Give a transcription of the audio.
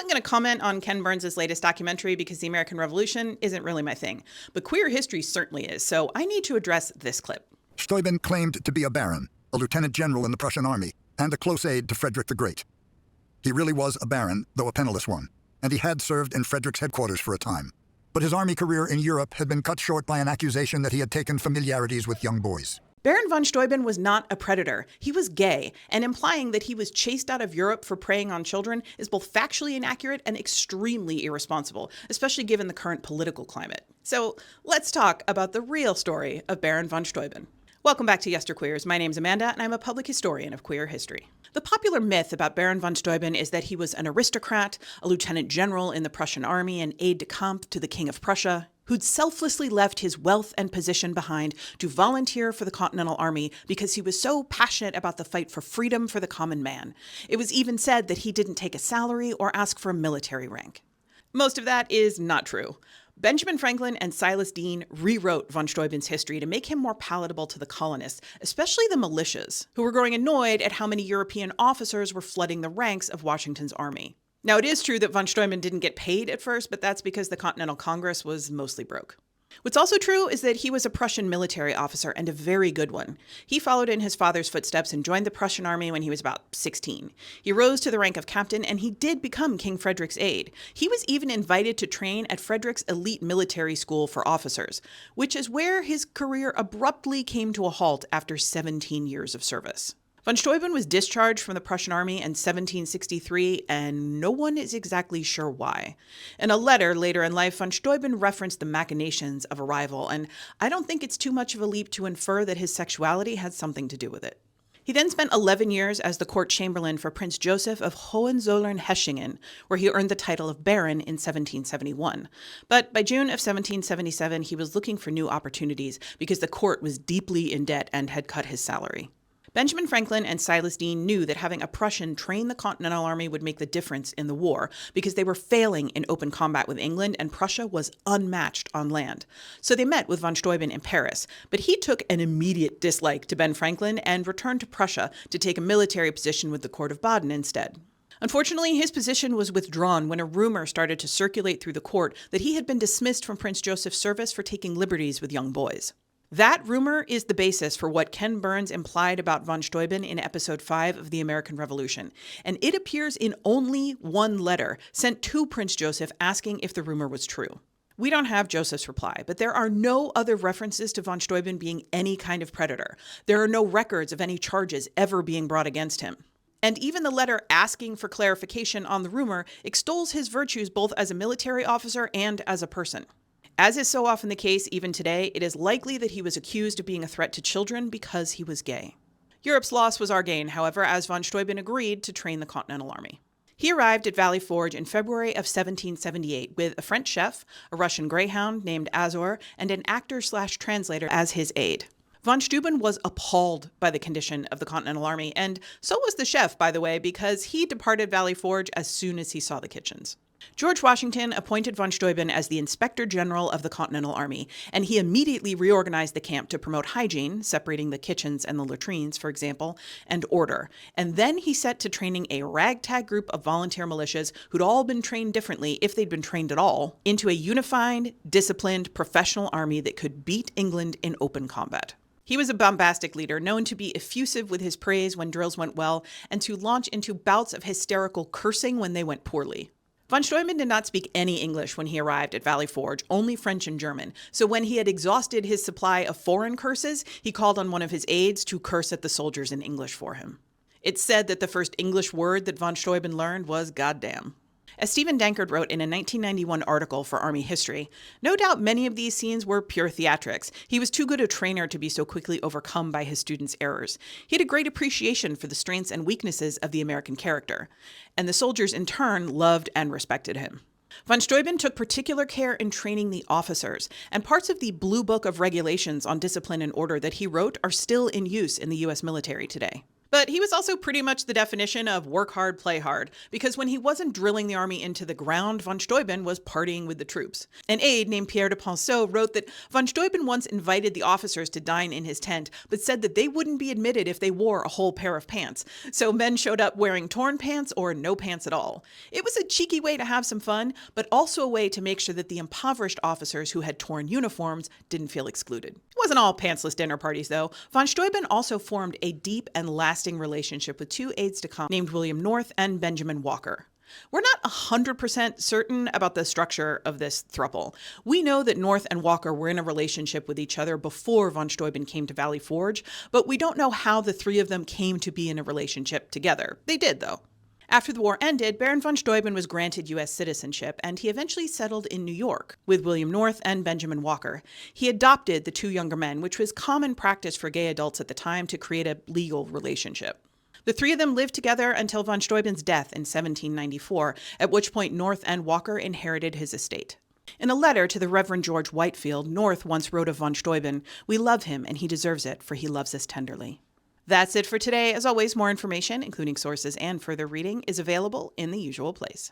wasn't going to comment on Ken Burns' latest documentary because the American Revolution isn't really my thing, but queer history certainly is, so I need to address this clip. Steuben claimed to be a baron, a lieutenant general in the Prussian army, and a close aide to Frederick the Great. He really was a baron, though a penniless one, and he had served in Frederick's headquarters for a time. But his army career in Europe had been cut short by an accusation that he had taken familiarities with young boys. Baron von Steuben was not a predator. He was gay, and implying that he was chased out of Europe for preying on children is both factually inaccurate and extremely irresponsible, especially given the current political climate. So let's talk about the real story of Baron von Steuben. Welcome back to Yesterqueers. My name's Amanda, and I'm a public historian of queer history. The popular myth about Baron von Steuben is that he was an aristocrat, a lieutenant general in the Prussian army, and aide-de-camp to the King of Prussia, who'd selflessly left his wealth and position behind to volunteer for the Continental Army because he was so passionate about the fight for freedom for the common man. It was even said that he didn't take a salary or ask for a military rank. Most of that is not true. Benjamin Franklin and Silas Deane rewrote von Steuben's history to make him more palatable to the colonists, especially the militias, who were growing annoyed at how many European officers were flooding the ranks of Washington's army. Now, it is true that von Steuben didn't get paid at first, but that's because the Continental Congress was mostly broke. What's also true is that he was a Prussian military officer, and a very good one. He followed in his father's footsteps and joined the Prussian army when he was about 16. He rose to the rank of captain, and he did become King Frederick's aide. He was even invited to train at Frederick's elite military school for officers, which is where his career abruptly came to a halt after 17 years of service. Von Steuben was discharged from the Prussian army in 1763, and no one is exactly sure why. In a letter later in life, von Steuben referenced the machinations of a rival, and I don't think it's too much of a leap to infer that his sexuality had something to do with it. He then spent 11 years as the court chamberlain for Prince Joseph of Hohenzollern-Hechingen, where he earned the title of Baron in 1771. But by June of 1777, he was looking for new opportunities because the court was deeply in debt and had cut his salary. Benjamin Franklin and Silas Deane knew that having a Prussian train the Continental Army would make the difference in the war because they were failing in open combat with England and Prussia was unmatched on land. So they met with von Steuben in Paris, but he took an immediate dislike to Ben Franklin and returned to Prussia to take a military position with the court of Baden instead. Unfortunately, his position was withdrawn when a rumor started to circulate through the court that he had been dismissed from Prince Joseph's service for taking liberties with young boys. That rumor is the basis for what Ken Burns implied about von Steuben in episode 5 of the American Revolution, and it appears in only one letter sent to Prince Joseph asking if the rumor was true. We don't have Joseph's reply, but there are no other references to von Steuben being any kind of predator. There are no records of any charges ever being brought against him. And even the letter asking for clarification on the rumor extols his virtues both as a military officer and as a person. As is so often the case even today, it is likely that he was accused of being a threat to children because he was gay. Europe's loss was our gain, however, as von Steuben agreed to train the Continental Army. He arrived at Valley Forge in February of 1778 with a French chef, a Russian greyhound named Azor, and an actor/translator as his aide. Von Steuben was appalled by the condition of the Continental Army, and so was the chef, by the way, because he departed Valley Forge as soon as he saw the kitchens. George Washington appointed von Steuben as the Inspector General of the Continental Army, and he immediately reorganized the camp to promote hygiene, separating the kitchens and the latrines, for example, and order. And then he set to training a ragtag group of volunteer militias who'd all been trained differently, if they'd been trained at all, into a unified, disciplined, professional army that could beat England in open combat. He was a bombastic leader, known to be effusive with his praise when drills went well, and to launch into bouts of hysterical cursing when they went poorly. Von Steuben did not speak any English when he arrived at Valley Forge, only French and German, so when he had exhausted his supply of foreign curses, he called on one of his aides to curse at the soldiers in English for him. It's said that the first English word that von Steuben learned was goddamn. As Stephen Dankard wrote in a 1991 article for Army History, no doubt many of these scenes were pure theatrics. He was too good a trainer to be so quickly overcome by his students' errors. He had a great appreciation for the strengths and weaknesses of the American character, and the soldiers in turn loved and respected him. Von Steuben took particular care in training the officers, and parts of the Blue Book of Regulations on Discipline and Order that he wrote are still in use in the U.S. military today. But he was also pretty much the definition of work hard, play hard, because when he wasn't drilling the army into the ground, von Steuben was partying with the troops. An aide named Pierre de Ponceau wrote that von Steuben once invited the officers to dine in his tent, but said that they wouldn't be admitted if they wore a whole pair of pants. So men showed up wearing torn pants or no pants at all. It was a cheeky way to have some fun, but also a way to make sure that the impoverished officers who had torn uniforms didn't feel excluded. It wasn't all pantsless dinner parties, though. Von Steuben also formed a deep and lasting relationship with two aides-de-camp named William North and Benjamin Walker. We're not 100% certain about the structure of this throuple. We know that North and Walker were in a relationship with each other before von Steuben came to Valley Forge, but we don't know how the three of them came to be in a relationship together. They did, though. After the war ended, Baron von Steuben was granted U.S. citizenship, and he eventually settled in New York with William North and Benjamin Walker. He adopted the two younger men, which was common practice for gay adults at the time to create a legal relationship. The three of them lived together until von Steuben's death in 1794, at which point North and Walker inherited his estate. In a letter to the Reverend George Whitefield, North once wrote of von Steuben, "We love him, and he deserves it, for he loves us tenderly." That's it for today. As always, more information, including sources and further reading, is available in the usual place.